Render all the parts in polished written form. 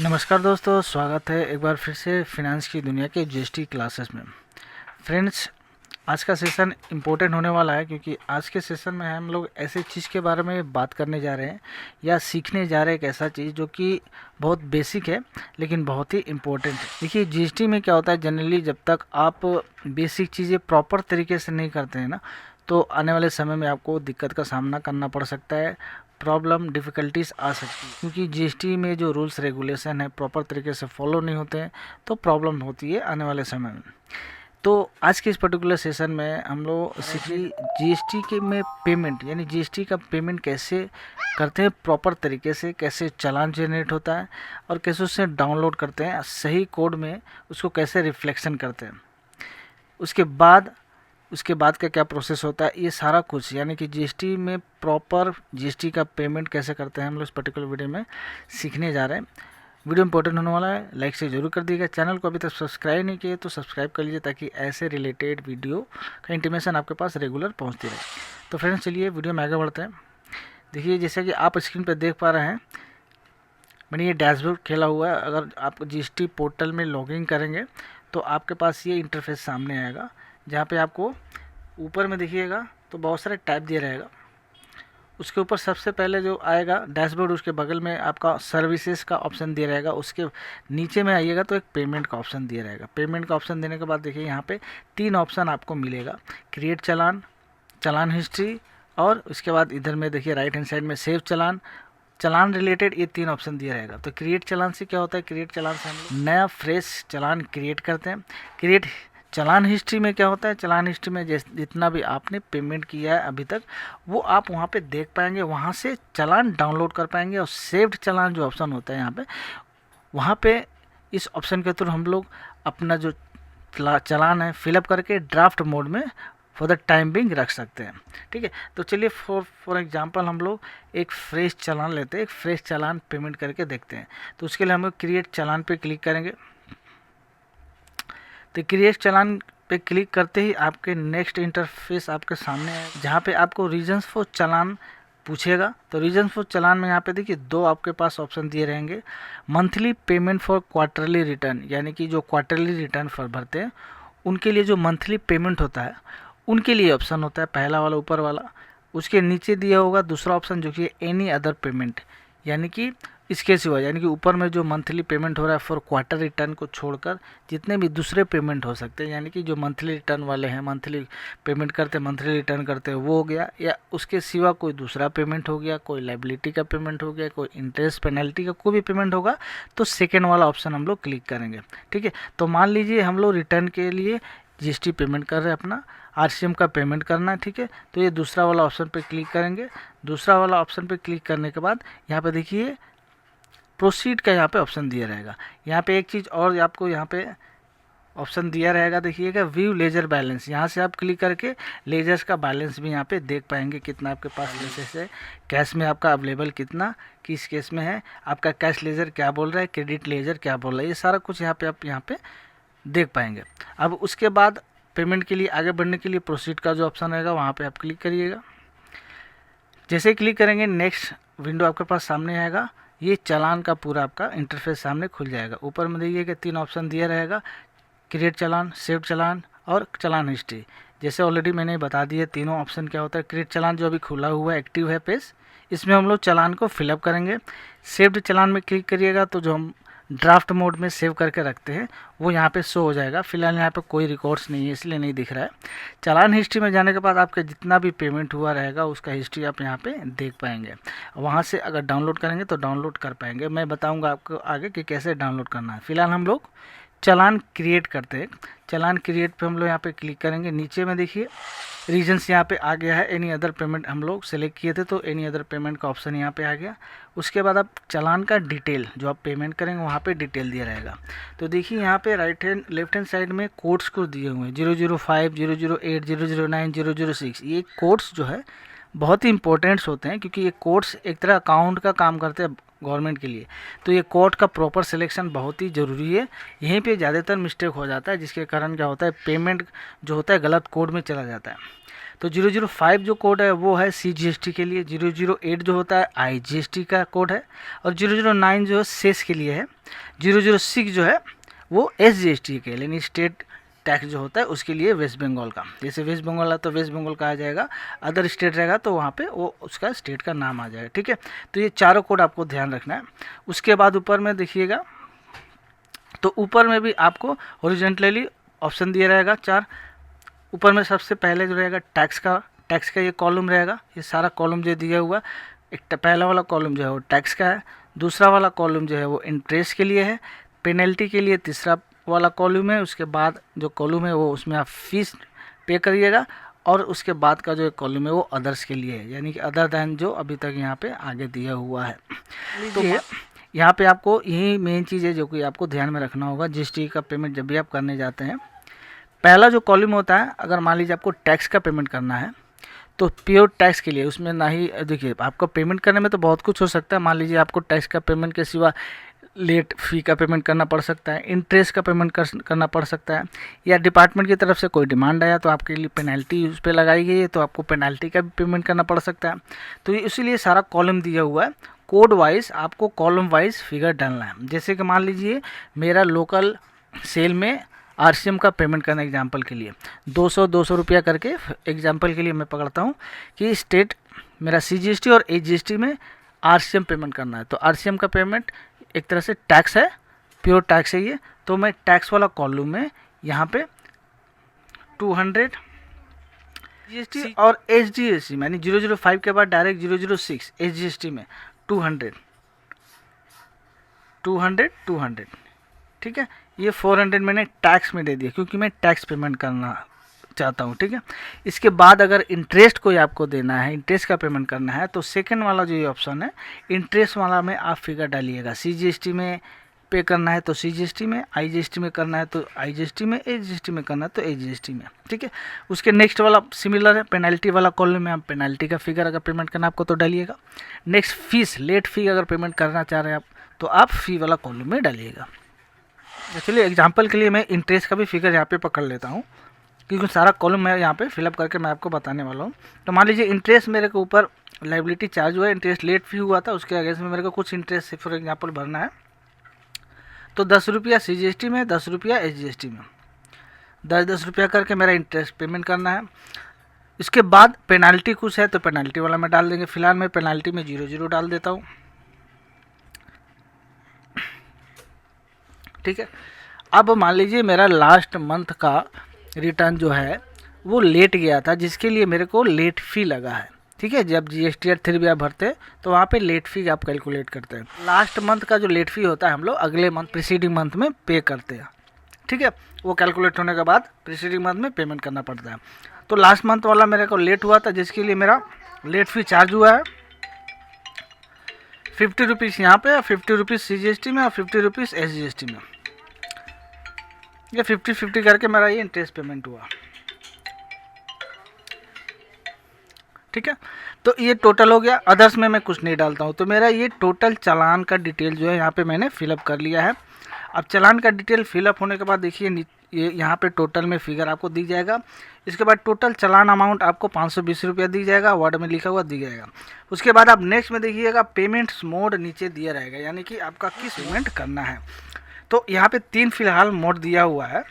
नमस्कार दोस्तों, स्वागत है एक बार फिर से फिनांस की दुनिया के जीएसटी क्लासेस में। फ्रेंड्स, आज का सेशन इम्पोर्टेंट होने वाला है क्योंकि आज के सेशन में हम लोग ऐसे चीज़ के बारे में बात करने जा रहे हैं या सीखने जा रहे हैं, एक ऐसा चीज़ जो कि बहुत बेसिक है लेकिन बहुत ही इम्पोर्टेंट है। देखिए, जीएसटी में क्या होता है, जनरली जब तक आप बेसिक चीज़ें प्रॉपर तरीके से नहीं करते हैं ना, तो आने वाले समय में आपको दिक्कत का सामना करना पड़ सकता है, प्रॉब्लम डिफ़िकल्टीज आ सकती है। क्योंकि जीएसटी में जो रूल्स रेगुलेशन है प्रॉपर तरीके से फॉलो नहीं होते हैं तो प्रॉब्लम होती है आने वाले समय में। तो आज के इस पर्टिकुलर सेशन में हम लोग सीखेंगे जीएसटी के में पेमेंट, यानी जीएसटी का पेमेंट कैसे करते हैं प्रॉपर तरीके से, कैसे चालान जनरेट होता है और कैसे उसे डाउनलोड करते हैं, सही कोड में उसको कैसे रिफ्लेक्शन करते हैं, उसके बाद का क्या प्रोसेस होता है, ये सारा कुछ, यानी कि जीएसटी में प्रॉपर जीएसटी का पेमेंट कैसे करते हैं हम लोग इस पर्टिकुलर वीडियो में सीखने जा रहे हैं। वीडियो इंपॉर्टेंट होने वाला है, लाइक से जरूर कर दीजिएगा। चैनल को अभी तक सब्सक्राइब नहीं किए तो सब्सक्राइब कर लीजिए ताकि ऐसे रिलेटेड वीडियो का इंटीमेशन आपके पास रेगुलर पहुंचती रहे। तो फ्रेंड्स, चलिए वीडियो में आगे बढ़ते हैं। देखिए, जैसे कि आप स्क्रीन पर देख पा रहे हैं, मैंने ये डैशबोर्ड खेला हुआ है। अगर आप जीएसटी पोर्टल में लॉगिन करेंगे तो आपके पास ये इंटरफेस सामने आएगा, जहाँ पे आपको ऊपर में देखिएगा तो बहुत सारे टैब दिया रहेगा। उसके ऊपर सबसे पहले जो आएगा डैशबोर्ड, उसके बगल में आपका सर्विसेज का ऑप्शन दिया रहेगा। उसके नीचे में आइएगा तो एक पेमेंट का ऑप्शन दिया रहेगा। पेमेंट का ऑप्शन देने के बाद देखिए यहाँ पे 3 ऑप्शन आपको मिलेगा, क्रिएट चालान, चालान हिस्ट्री, और उसके बाद इधर में देखिए राइट हैंड साइड में सेव चालान, चालान रिलेटेड, ये 3 ऑप्शन दिया रहेगा। तो क्रिएट चालान से क्या होता है, क्रिएट चालान से हम लोग नया फ्रेश चालान क्रिएट करते हैं। क्रिएट चालान हिस्ट्री में क्या होता है, चालान हिस्ट्री में जितना भी आपने पेमेंट किया है अभी तक वो आप वहाँ पे देख पाएंगे, वहाँ से चालान डाउनलोड कर पाएंगे। और सेव्ड चालान जो ऑप्शन होता है यहाँ पे, वहाँ पे इस ऑप्शन के थ्रू हम लोग अपना जो चालान है फिलअप करके ड्राफ्ट मोड में फॉर द टाइम बिंग रख सकते हैं। ठीक है, तो चलिए फॉर एग्जांपल हम लोग एक फ्रेश चालान लेते हैं, एक फ्रेश चालान पेमेंट करके देखते हैं। तो उसके लिए हम लोग क्रिएट चालान पे क्लिक करेंगे। तो क्रिएट चालान पे क्लिक करते ही आपके नेक्स्ट इंटरफेस आपके सामने है, जहाँ पे आपको रीजंस फॉर चालान पूछेगा। तो रीजन फॉर चालान में यहाँ पे देखिए 2 आपके पास ऑप्शन दिए रहेंगे, monthly payment for quarterly return, यानी कि जो क्वार्टरली रिटर्न फॉर भरते हैं उनके लिए जो मंथली पेमेंट होता है उनके लिए ऑप्शन होता है पहला वाला ऊपर वाला। उसके नीचे दिया होगा दूसरा ऑप्शन जो कि एनी अदर पेमेंट, यानी कि इसके सिवा, यानी कि ऊपर में जो मंथली पेमेंट हो रहा है फॉर क्वार्टर रिटर्न को छोड़कर जितने भी दूसरे पेमेंट हो सकते हैं, यानी कि जो मंथली रिटर्न वाले हैं, मंथली पेमेंट करते, मंथली रिटर्न करते हैं, वो हो गया, या उसके सिवा कोई दूसरा पेमेंट हो गया, कोई लाइबिलिटी का पेमेंट हो गया, कोई इंटरेस्ट पेनल्टी का कोई भी पेमेंट होगा, तो सेकेंड वाला ऑप्शन हम लोग क्लिक करेंगे। ठीक है, तो मान लीजिए हम लोग रिटर्न के लिए जीएसटी पेमेंट कर रहे हैं, अपना आरसीएम का पेमेंट करना है। ठीक है, तो ये दूसरा वाला ऑप्शन पे क्लिक करेंगे। दूसरा वाला ऑप्शन पे क्लिक करने के बाद यहाँ पे देखिए प्रोसीड का यहाँ पे ऑप्शन दिया रहेगा। यहाँ पे एक चीज़ और आपको यहाँ पे ऑप्शन दिया रहेगा, देखिएगा व्यू लेजर बैलेंस। यहाँ से आप क्लिक करके लेजर्स का बैलेंस भी यहाँ पे देख पाएंगे, कितना आपके पास लेजर्स है, कैश में आपका अवेलेबल कितना, किस केस में है, आपका कैश लेजर क्या बोल रहा है, क्रेडिट लेजर क्या बोल रहा है, ये सारा कुछ यहाँ पे आप यहाँ पे देख पाएंगे। अब उसके बाद पेमेंट के लिए आगे बढ़ने के लिए प्रोसीड का जो ऑप्शन रहेगा वहाँ पे आप क्लिक करिएगा। जैसे ही क्लिक करेंगे नेक्स्ट विंडो आपके पास सामने आएगा, ये चालान का पूरा आपका इंटरफेस सामने खुल जाएगा। ऊपर में देखिए कि 3 ऑप्शन दिया रहेगा, क्रिएट चालान, सेव चालान और चालान हिस्ट्री। जैसे ऑलरेडी मैंने बता दिया तीनों ऑप्शन क्या होता है। क्रिएट चालान जो अभी खुला हुआ है, एक्टिव है पेज, इसमें हम लोग चालान को फिलअप करेंगे। सेव्ड चालान में क्लिक करिएगा तो जो हम ड्राफ्ट मोड में सेव करके रखते हैं वो यहाँ पे शो हो जाएगा। फिलहाल यहाँ पे कोई रिकॉर्ड्स नहीं है इसलिए नहीं दिख रहा है। चालान हिस्ट्री में जाने के बाद आपका जितना भी पेमेंट हुआ रहेगा उसका हिस्ट्री आप यहाँ पे देख पाएंगे। वहाँ से अगर डाउनलोड करेंगे तो डाउनलोड कर पाएंगे। मैं बताऊँगा आपको आगे कि कैसे डाउनलोड करना है। फिलहाल हम लोग चालान क्रिएट करते हैं। चालान क्रिएट पे हम लोग यहाँ पे क्लिक करेंगे। नीचे में देखिए रीजन्स यहाँ पे आ गया है, एनी अदर पेमेंट हम लोग सेलेक्ट किए थे तो एनी अदर पेमेंट का ऑप्शन यहाँ पे आ गया। उसके बाद आप चालान का डिटेल जो आप पेमेंट करेंगे वहाँ पे डिटेल दिया रहेगा। तो देखिए यहाँ पे लेफ्ट हैंड साइड में कोड्स को दिए हुए हैं 005, 008, 009, 006। ये कोड्स जो है बहुत ही इंपॉर्टेंट्स होते हैं क्योंकि ये कोड्स एक तरह अकाउंट का काम करते हैं गवर्नमेंट के लिए। तो ये कोड का प्रॉपर सिलेक्शन बहुत ही ज़रूरी है। यहीं पे ज़्यादातर मिस्टेक हो जाता है जिसके कारण क्या होता है, पेमेंट जो होता है गलत कोड में चला जाता है। तो 005 जो कोड है वो है CGST के लिए, 008 जो होता है IGST का कोड है, और 009 जो है सेस के लिए है, 006 जो है वो SGST के लिए, यानी स्टेट टैक्स जो होता है उसके लिए वेस्ट बंगाल का। जैसे वेस्ट बंगाल है तो वेस्ट बंगाल का आ जाएगा, अदर स्टेट रहेगा तो वहाँ पे वो उसका स्टेट का नाम आ जाएगा। ठीक है, तो ये चारों कोड आपको ध्यान रखना है। उसके बाद ऊपर में देखिएगा, तो ऊपर में भी आपको हॉरिजॉन्टली ऑप्शन दिया रहेगा 4। ऊपर में सबसे पहले जो रहेगा टैक्स का ये कॉलम रहेगा, ये सारा कॉलम जो दिया हुआ, एक पहला वाला कॉलम जो है वो टैक्स का है, दूसरा वाला कॉलम जो है वो इंटरेस्ट के लिए है, पेनल्टी के लिए तीसरा वाला कॉलम है, उसके बाद जो कॉलम है वो उसमें आप फीस पे करिएगा, और उसके बाद का जो कॉलम है वो अदर्स के लिए है, यानी कि अदर दैन जो अभी तक यहाँ पे आगे दिया हुआ है। तो यहाँ पे आपको यही मेन चीज़ है जो कि आपको ध्यान में रखना होगा GST का पेमेंट जब भी आप करने जाते हैं। पहला जो कॉलम होता है, अगर मान लीजिए आपको टैक्स का पेमेंट करना है तो प्योर टैक्स के लिए उसमें ना ही, देखिए आपको पेमेंट करने में तो बहुत कुछ हो सकता है। मान लीजिए आपको टैक्स का पेमेंट के सिवा लेट फ़ी का पेमेंट करना पड़ सकता है, इंटरेस्ट का पेमेंट करना पड़ सकता है, या डिपार्टमेंट की तरफ से कोई डिमांड आया तो आपके लिए पेनल्टी उस पर लगाई गई है तो आपको पेनल्टी का भी पेमेंट करना पड़ सकता है। तो इसीलिए सारा कॉलम दिया हुआ है, कोड वाइज आपको कॉलम वाइज फिगर डालना है। जैसे कि मान लीजिए मेरा लोकल सेल में RCM का पेमेंट करना, एग्जाम्पल के लिए 200 रुपया करके, एग्जाम्पल के लिए मैं पकड़ता हूँ कि स्टेट मेरा CGST और HGST में RCM पेमेंट करना है, तो RCM का पेमेंट एक तरह से टैक्स है, प्योर टैक्स है ये, तो मैं टैक्स वाला कॉलम में यहाँ पे 200 GST और SGST मैंने 005 के बाद डायरेक्ट 006 SGST में 200 ठीक है, ये 400 मैंने टैक्स में दे दिया क्योंकि मैं टैक्स पेमेंट करना चाहता हूँ। ठीक है, इसके बाद अगर इंटरेस्ट कोई आपको देना है, इंटरेस्ट का पेमेंट करना है, तो सेकंड वाला जो ये ऑप्शन है इंटरेस्ट वाला में आप फिगर डालिएगा। CGST में पे करना है तो CGST में, IGST में करना है तो IGST में, HGST में करना है तो HGST में। ठीक है, उसके नेक्स्ट वाला सिमिलर है, पेनल्टी वाला कॉलम में आप पेनल्टी का फिगर अगर पेमेंट करना आपको तो डालिएगा। नेक्स्ट फीस, लेट फी अगर पेमेंट करना चाह रहे हैं आप तो आप फी वाला कॉलम में डालिएगा। चलिए एग्जाम्पल के लिए मैं इंटरेस्ट का भी फिगर यहाँ पे पकड़ लेता हूँ क्योंकि सारा कॉलम मैं यहाँ पे फिलअप करके मैं आपको बताने वाला हूँ। तो मान लीजिए इंटरेस्ट मेरे को ऊपर लाइबिलिटी चार्ज हुआ है, इंटरेस्ट लेट फी हुआ था, उसके अगेंस्ट में मेरे को कुछ इंटरेस्ट फॉर एग्जाम्पल भरना है, तो 10 रुपया CGST में, 10 रुपया SGST में, 10 रुपया करके मेरा इंटरेस्ट पेमेंट करना है। इसके बाद पेनाल्टी कुछ है तो पेनाल्टी वाला मैं डाल देंगे। फिलहाल मैं पेनाल्टी में 0 डाल देता हूँ। ठीक है, अब मान लीजिए मेरा लास्ट मंथ का रिटर्न जो है वो लेट गया था, जिसके लिए मेरे को लेट फ़ी लगा है। ठीक है, जब GST और 3 आप भरते हैं तो वहाँ पे लेट फ़ी आप कैलकुलेट करते हैं। लास्ट मंथ का जो लेट फ़ी होता है हम लोग अगले मंथ प्रीसीडिंग मंथ में पे करते हैं। ठीक है, वो कैलकुलेट होने के बाद प्रीसीडिंग मंथ में पेमेंट करना पड़ता है। तो लास्ट मंथ वाला मेरे को लेट हुआ था, जिसके लिए मेरा लेट फ़ी चार्ज हुआ है 50 रुपीज़ यहाँ पे, 50 रुपीज़ CGST में और 50 रुपीज़ SGST में। ये 50-50 करके मेरा ये इंटरेस्ट पेमेंट हुआ। ठीक है, तो ये टोटल हो गया। अदर्स में मैं कुछ नहीं डालता हूँ, तो मेरा ये टोटल चालान का डिटेल जो है यहाँ पे मैंने फिलअप कर लिया है। अब चालान का डिटेल फिलअप होने के बाद देखिए ये यहाँ पे टोटल में फिगर आपको दी जाएगा। इसके बाद टोटल चालान अमाउंट आपको 520 रुपया दी जाएगा, वर्ड में लिखा हुआ दी जाएगा। उसके बाद आप नेक्स्ट में देखिएगा पेमेंट्स मोड नीचे दिया रहेगा, यानी कि आपका किस पेमेंट करना है। तो यहाँ पे 3 फिलहाल मोड दिया हुआ है।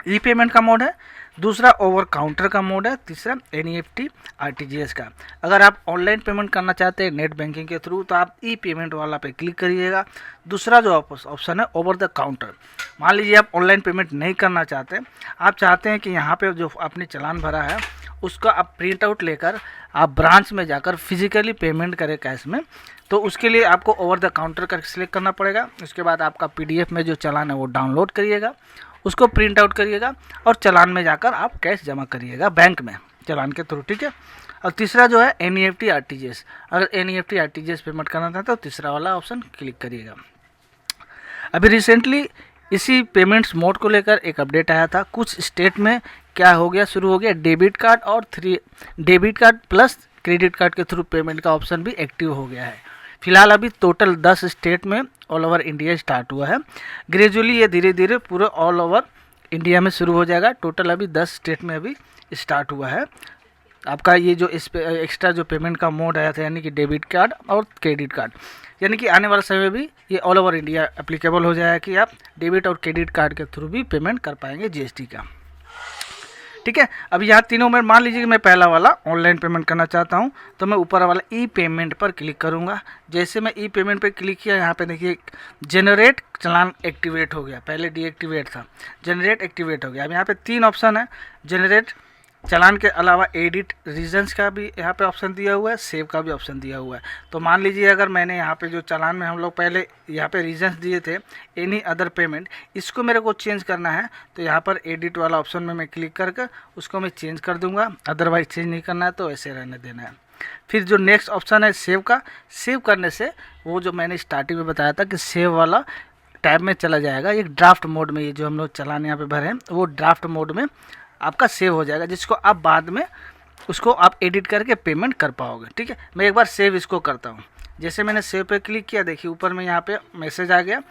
ई पेमेंट का मोड है, दूसरा ओवर काउंटर का मोड है, तीसरा NEFT RTGS का। अगर आप ऑनलाइन पेमेंट करना चाहते हैं नेट बैंकिंग के थ्रू तो आप ई पेमेंट वाला पे क्लिक करिएगा। दूसरा जो ऑप्शन है ओवर द काउंटर, मान लीजिए आप ऑनलाइन पेमेंट नहीं करना चाहते, आप चाहते हैं कि यहाँ पे जो आपने चालान भरा है उसका आप प्रिंट आउट लेकर आप ब्रांच में जाकर फिजिकली पेमेंट करें कैश में, तो उसके लिए आपको ओवर द काउंटर का सिलेक्ट करना पड़ेगा। उसके बाद आपका PDF में जो चालान है वो डाउनलोड करिएगा, उसको प्रिंट आउट करिएगा और चालान में जाकर आप कैश जमा करिएगा बैंक में चालान के थ्रू। ठीक है, और तीसरा जो है NEFT RTGS, अगर NEFT RTGS पेमेंट करना था तो तीसरा वाला ऑप्शन क्लिक करिएगा। अभी रिसेंटली इसी पेमेंट्स मोड को लेकर एक अपडेट आया था। कुछ स्टेट में क्या हो गया, शुरू हो गया डेबिट कार्ड और debit card plus credit card के थ्रू पेमेंट का ऑप्शन भी एक्टिव हो गया है। फिलहाल अभी टोटल 10 स्टेट में ऑल ओवर इंडिया स्टार्ट हुआ है। ग्रेजुअली ये धीरे धीरे पूरे ऑल ओवर इंडिया में शुरू हो जाएगा। टोटल अभी 10 स्टेट में अभी स्टार्ट हुआ है। आपका ये जो एक्स्ट्रा जो पेमेंट का मोड आया था, यानी कि डेबिट कार्ड और क्रेडिट कार्ड, यानी कि आने वाला समय में भी ये ऑल ओवर इंडिया एप्लीकेबल हो जाएगा कि आप डेबिट और क्रेडिट कार्ड के थ्रू भी पेमेंट कर पाएंगे जीएसटी का। ठीक है, अब यहाँ तीनों में मान लीजिए कि मैं पहला वाला ऑनलाइन पेमेंट करना चाहता हूँ, तो मैं ऊपर वाला ई पेमेंट पर क्लिक करूँगा। जैसे मैं ई पेमेंट पर क्लिक किया, यहाँ पे देखिए जनरेट चालान एक्टिवेट हो गया, पहले डीएक्टिवेट था, जनरेट एक्टिवेट हो गया। अब यहाँ पे 3 ऑप्शन है, जनरेट चालान के अलावा एडिट रीजन्स का भी यहाँ पे ऑप्शन दिया हुआ है, सेव का भी ऑप्शन दिया हुआ है। तो मान लीजिए अगर मैंने यहाँ पे जो चालान में हम लोग पहले यहाँ पे रीजन्स दिए थे एनी अदर पेमेंट, इसको मेरे को चेंज करना है, तो यहाँ पर एडिट वाला ऑप्शन में मैं क्लिक करके उसको मैं चेंज कर दूँगा। अदरवाइज चेंज नहीं करना है तो ऐसे रहने देना है। फिर जो नेक्स्ट ऑप्शन है सेव का, सेव करने से वो जो मैंने स्टार्टिंग में बताया था कि सेव वाला टैब में चला जाएगा, एक ड्राफ्ट मोड में। ये जो हम लोग चालान यहाँ पे भरे हैं वो ड्राफ्ट मोड में आपका सेव हो जाएगा, जिसको आप बाद में उसको आप एडिट करके पेमेंट कर पाओगे। ठीक है, मैं एक बार सेव इसको करता हूँ। जैसे मैंने सेव पे क्लिक किया, देखिए ऊपर में यहाँ पे मैसेज आ गया,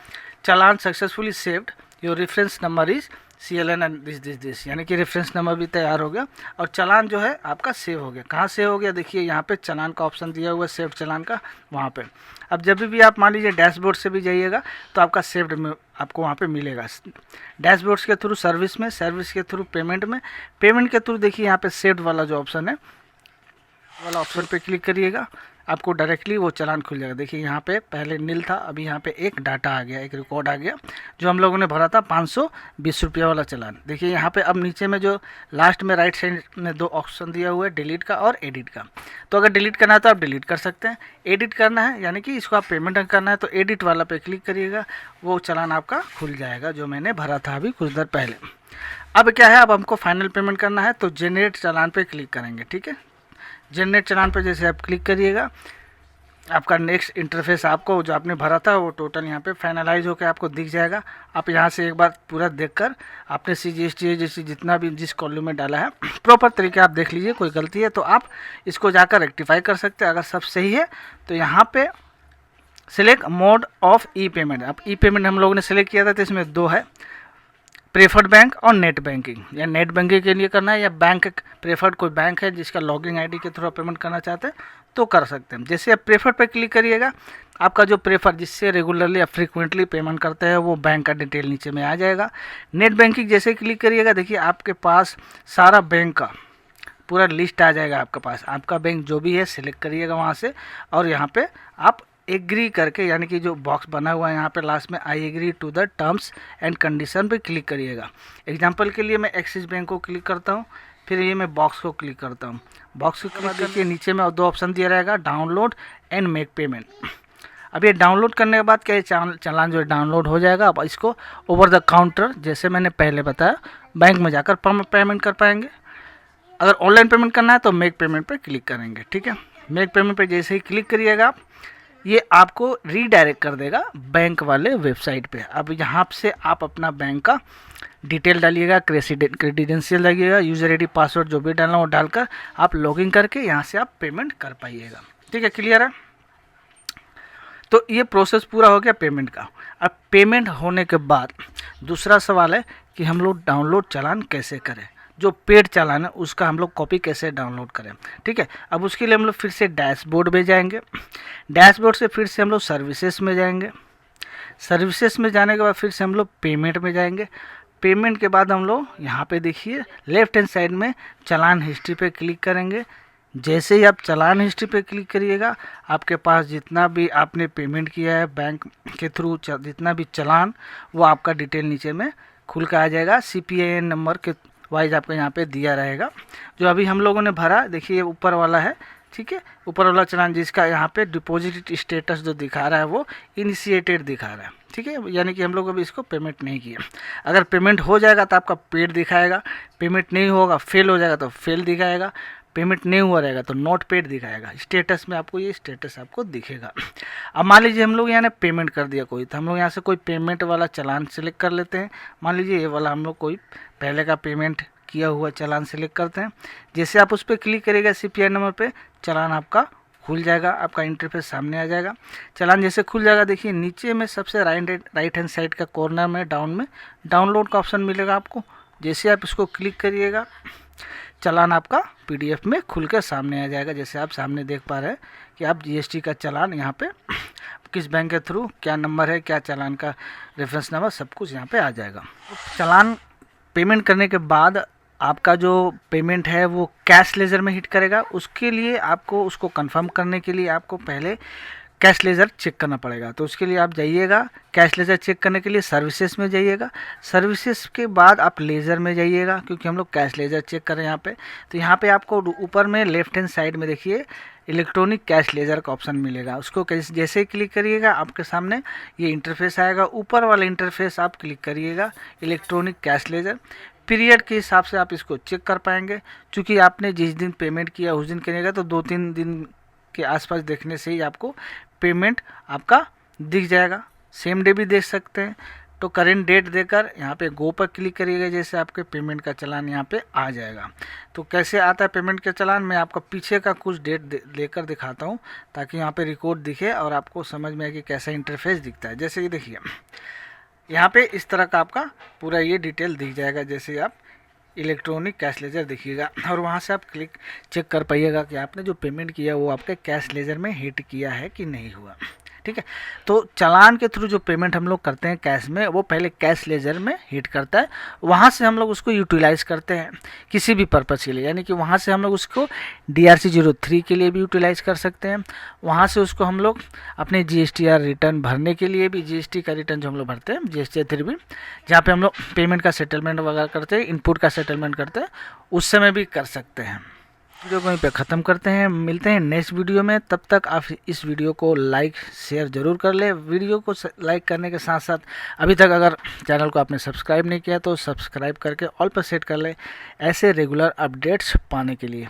चालान successfully saved, your reference number is CLN and this, यानी कि रेफरेंस नंबर भी तैयार हो गया और चालान जो है आपका सेव हो गया। कहाँ सेव हो गया, देखिए यहाँ पे चालान का ऑप्शन दिया हुआ है, सेव चालान का, वहाँ पे। अब जब भी आप मान लीजिए डैशबोर्ड से भी जाइएगा तो आपका सेव्ड में आपको वहाँ पे मिलेगा। डैशबोर्ड्स के थ्रू सर्विस में, सर्विस के थ्रू पेमेंट में, पेमेंट के थ्रू देखिए यहाँ पे सेव्ड वाला जो ऑप्शन है वाला ऑप्शन पे क्लिक करिएगा, आपको डायरेक्टली वो चालान खुल जाएगा। देखिए यहाँ पे पहले नील था, अभी यहाँ पे एक डाटा आ गया, एक रिकॉर्ड आ गया जो हम लोगों ने भरा था 520 रुपया वाला चालान। देखिए यहाँ पे अब नीचे में जो लास्ट में राइट साइड में 2 ऑप्शन दिया हुआ है, डिलीट का और एडिट का। तो अगर डिलीट करना है तो आप डिलीट कर सकते हैं, एडिट करना है यानी कि इसको आप पेमेंट करना है तो एडिट वाला पे क्लिक करिएगा, वो चालान आपका खुल जाएगा जो मैंने भरा था अभी कुछ देर पहले। अब क्या है, अब हमको फाइनल पेमेंट करना है तो जनरेट चालान पे क्लिक करेंगे। ठीक है, जनरेट चालान पे जैसे आप क्लिक करिएगा, आपका नेक्स्ट इंटरफेस आपको जो आपने भरा था वो टोटल यहाँ पे फाइनलाइज होकर आपको दिख जाएगा। आप यहाँ से एक बार पूरा देखकर आपने CGST जैसे जितना भी जिस कॉलम में डाला है प्रॉपर तरीके आप देख लीजिए, कोई गलती है तो आप इसको जाकर रेक्टिफाई कर सकते हैं। अगर सब सही है तो यहाँ पे select mode of E payment, अब ई पेमेंट हम लोगों ने सिलेक्ट किया था तो इसमें 2 है, प्रेफर्ड बैंक और नेट बैंकिंग। या नेट बैंकिंग के लिए करना है या बैंक प्रेफर्ड कोई बैंक है जिसका लॉगिन आईडी के थ्रू पेमेंट करना चाहते हैं तो कर सकते हैं। जैसे आप प्रेफर्ड पे क्लिक करिएगा, आपका जो प्रेफर जिससे रेगुलरली या फ्रीक्वेंटली पेमेंट करते हैं वो बैंक का डिटेल नीचे में आ जाएगा। नेट बैंकिंग जैसे क्लिक करिएगा, देखिए आपके पास सारा बैंक का पूरा लिस्ट आ जाएगा आपके पास, आपका बैंक जो भी है सिलेक्ट करिएगा वहाँ से और यहाँ पे आप एग्री करके, यानी कि जो बॉक्स बना हुआ है यहाँ पे लास्ट में I agree to the terms and condition पे क्लिक करिएगा। एग्जांपल के लिए मैं एक्सिस बैंक को क्लिक करता हूँ, फिर ये मैं बॉक्स को क्लिक करता हूँ। बॉक्स को क्लिक करके नीचे में 2 ऑप्शन दिया रहेगा, डाउनलोड एंड मेक पेमेंट। अब ये डाउनलोड करने के बाद क्या है, चालान जो डाउनलोड हो जाएगा। अब इसको ओवर द काउंटर जैसे मैंने पहले बताया बैंक में जाकर पेमेंट कर पाएंगे। अगर ऑनलाइन पेमेंट करना है तो मेक पेमेंट पर क्लिक करेंगे। ठीक है, मेक पेमेंट पर जैसे ही क्लिक करिएगा आप, ये आपको रीडायरेक्ट कर देगा बैंक वाले वेबसाइट पे। अब यहाँ से आप अपना बैंक का डिटेल डालिएगा, क्रेडेंशियल डालिएगा, यूज़र आईडी पासवर्ड जो भी डालना वो डालकर आप लॉगिन करके यहाँ से आप पेमेंट कर पाइएगा। ठीक है, क्लियर है। तो ये प्रोसेस पूरा हो गया पेमेंट का। अब पेमेंट होने के बाद दूसरा सवाल है कि हम लोग डाउनलोड चालान कैसे करें, जो पेड चालान है उसका हम लोग कॉपी कैसे डाउनलोड करें। ठीक है, अब उसके लिए हम लोग फिर से डैशबोर्ड में जाएंगे, डैशबोर्ड से फिर से हम लोग सर्विसेज में जाएंगे, सर्विसेज में जाने के बाद फिर से हम लोग पेमेंट में जाएंगे। पेमेंट के बाद हम लोग यहाँ पे देखिए लेफ्ट हैंड साइड में चालान हिस्ट्री पे क्लिक करेंगे। जैसे ही आप चालान हिस्ट्री पे क्लिक करिएगा, आपके पास जितना भी आपने पेमेंट किया है बैंक के थ्रू, जितना भी चालान वो आपका डिटेल नीचे में खुल के आ जाएगा। CPIN नंबर के वाइज आपको यहाँ पे दिया रहेगा। जो अभी हम लोगों ने भरा देखिए ऊपर वाला है, ठीक है, ऊपर वाला चालान जिसका यहाँ पे डिपॉजिट स्टेटस जो दिखा रहा है वो इनिशिएटेड दिखा रहा है। ठीक है, यानी कि हम लोग अभी इसको पेमेंट नहीं किया। अगर पेमेंट हो जाएगा तो आपका पेड दिखाएगा, पेमेंट नहीं होगा फेल हो जाएगा तो फेल दिखाएगा, पेमेंट नहीं हुआ रहेगा तो नॉट पेड दिखाएगा। स्टेटस में आपको ये स्टेटस आपको दिखेगा। अब मान लीजिए हम लोग यहाँ ने पेमेंट कर दिया कोई, तो हम लोग यहाँ से कोई पेमेंट वाला चालान सेलेक्ट कर लेते हैं। मान लीजिए ये वाला हम लोग कोई पहले का पेमेंट किया हुआ चालान सेलेक्ट करते हैं। जैसे आप उस पर क्लिक करिएगा CPI नंबर पे, चालान आपका खुल जाएगा, आपका इंटरफेस सामने आ जाएगा। चालान जैसे खुल जाएगा, देखिए नीचे में सबसे राइट हैंड साइड का कॉर्नर में डाउन में डाउनलोड का ऑप्शन मिलेगा आपको। जैसे आप इसको क्लिक करिएगा, चालान आपका पीडीएफ में खुल कर सामने आ जाएगा। जैसे आप सामने देख पा रहे हैं कि आप जीएसटी का चालान यहाँ पे किस बैंक के थ्रू, क्या नंबर है, क्या चालान का रेफरेंस नंबर, सब कुछ यहाँ पे आ जाएगा। चालान पेमेंट करने के बाद आपका जो पेमेंट है वो कैश लेजर में हिट करेगा। उसके लिए आपको उसको कंफर्म करने के लिए आपको पहले कैश लेज़र चेक करना पड़ेगा। तो उसके लिए आप जाइएगा, कैश लेज़र चेक करने के लिए सर्विसेज में जाइएगा। सर्विसेज के बाद आप लेज़र में जाइएगा, क्योंकि हम लोग कैश लेज़र चेक कर रहे हैं यहाँ पे। तो यहाँ पे आपको ऊपर में लेफ्ट हैंड साइड में देखिए इलेक्ट्रॉनिक कैश लेज़र का ऑप्शन मिलेगा। उसको जैसे ही क्लिक करिएगा आपके सामने ये इंटरफेस आएगा। ऊपर वाला इंटरफेस आप क्लिक करिएगा, इलेक्ट्रॉनिक कैश लेज़र। पीरियड के हिसाब से आप इसको चेक कर पाएंगे, क्योंकि आपने जिस दिन पेमेंट किया उस दिन करिएगा तो 2-3 दिन के आसपास देखने से ही आपको पेमेंट आपका दिख जाएगा। सेम डे भी देख सकते हैं। तो करेंट डेट देकर यहाँ पे गो पर क्लिक करिएगा, जैसे आपके पेमेंट का चालान यहाँ पे आ जाएगा। तो कैसे आता है पेमेंट का चालान, मैं आपको पीछे का कुछ डेट लेकर दिखाता हूँ, ताकि यहाँ पे रिकॉर्ड दिखे और आपको समझ में आए कि कैसा इंटरफेस दिखता है। जैसे कि देखिए यहाँ पे इस तरह का आपका पूरा ये डिटेल दिख जाएगा। जैसे आप इलेक्ट्रॉनिक कैश लेजर देखिएगा और वहाँ से आप क्लिक चेक कर पाइएगा कि आपने जो पेमेंट किया वो आपके कैश लेजर में हिट किया है कि नहीं हुआ। ठीक है, तो चालान के थ्रू जो पेमेंट हम लोग करते हैं कैश में, वो पहले कैश लेजर में हिट करता है। वहाँ से हम लोग उसको यूटिलाइज़ करते हैं किसी भी पर्पज़ के लिए, यानी कि वहाँ से हम लोग उसको DRC 03 के लिए भी यूटिलाइज़ कर सकते हैं। वहाँ से उसको हम लोग अपने GSTR रिटर्न भरने के लिए भी, GST का रिटर्न जो हम लोग भरते हैं GST भी, जहाँ पे हम लोग पेमेंट का सेटलमेंट वगैरह करते हैं, इनपुट का सेटलमेंट करते हैं, उस समय भी कर सकते हैं। वीडियो को यहीं पे ख़त्म करते हैं, मिलते हैं नेक्स्ट वीडियो में। तब तक आप इस वीडियो को लाइक शेयर ज़रूर कर ले। वीडियो को लाइक करने के साथ साथ अभी तक अगर चैनल को आपने सब्सक्राइब नहीं किया तो सब्सक्राइब करके ऑल पर सेट कर ले, ऐसे रेगुलर अपडेट्स पाने के लिए।